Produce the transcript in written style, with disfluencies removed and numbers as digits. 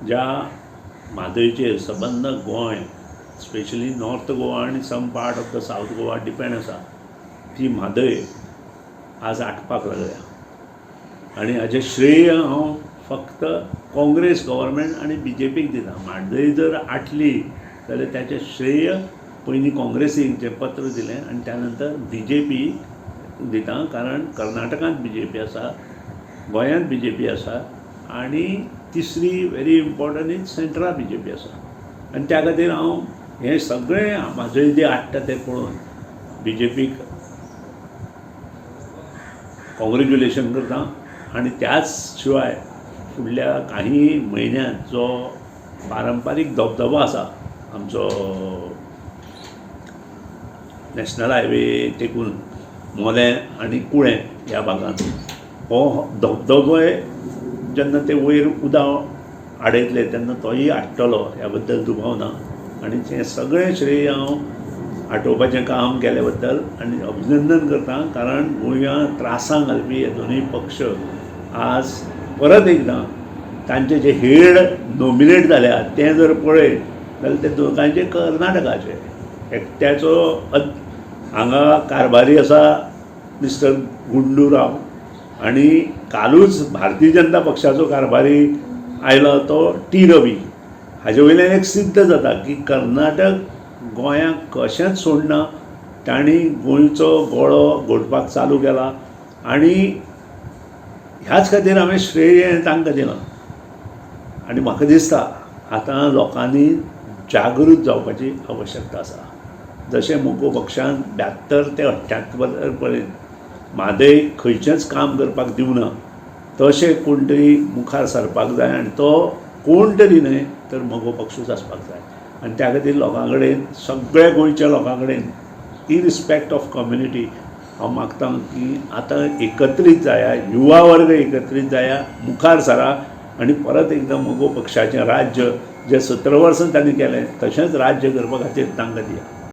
ज्या म्हादयचेर सबंद Goa specially north Goa आनी some part of the south Goa depend आसा, ती म्हादय आज आटपाक लागल्या आनी हाजें श्रेय हांव फक्त काँग्रेस गव्हर्मेंट आनी BJPक दिता. म्हादय जर आटली जाल्यार ताचें श्रेय पयलीं काँग्रेसीक जें पत्र दिलें आनी त्या नंतर BJP दिता, कारण कर्नाटकांत BJP आसा, गोंयांत BJP आसा आनी तिसरी very important is central BJP आसा. आनी त्या खातीर हांव हें सगळें म्हादय जें हाडटा तें पळोवन BJPक कॉंग्रेच्युलेशन करता. आनी त्याच शिवाय फुडल्या काही म्हयन्यांत जो पारंपारीक धबधबो आसा आमचो नॅशनल हायवे तेकून मोलें आनी कुळें ह्या भागांत, हो धबधबोय जेन्ना ते वयर उदक आडयतले तेन्ना तोय हाडटलो ह्या बद्दल दुबाव ना. आनी तें सगळें श्रेय हांव आटोवपाचें काम केले बद्दल आनी अभिनंदन करता, कारण गोंयांत त्रासांक घालपी हे दोनूय पक्ष आज परत एकदां तांचे जे हेड नॉमिनेट जाल्या तें जर पळयत जाल्यार ते दोगांयचे कर्नाटकाचे. एकट्याचो हांगा कारभारी आसा मिस्टर गुंडूराव आनी कालूच भारतीय जनता पक्षाचो कारभारी आयलो तो T. रवी. हाजे वयल्यान एक सिद्ध जाता की कर्नाटक गोंयांक कशेंच सोडना. तांणी गोंयचो गोळो घोटपाक चालू केला आनी ह्याच खातीर हांवें श्रेय तांकां दिलां. आनी म्हाका दिसता आतां लोकांनी जागृत जावपाची आवश्यकता आसा. जशें मोगो पक्षान 72 ते 78 पर्यंत म्हादय खंयचेंच काम करपाक दिवना, तशें कोण तरी मुखार सरपाक जाय आनी तो कोण तरी न्हय तर मोगो पक्षूच आसपाक जाय. आनी त्या खातीर लोकां कडेन, सगळ्या गोंयच्या लोकां कडेन इरिस्पेक्ट ऑफ कम्युनिटी हांव मागतां की आतां एकत्रीत जाया, युवा वर्ग एकत्रीत जाया, मुखार सरा आनी परत एकदां मोगो पक्षाचें राज्य जें 17 वर्सां तांणी केलें तशेंच राज्य करपा खातीर तांकां दिया.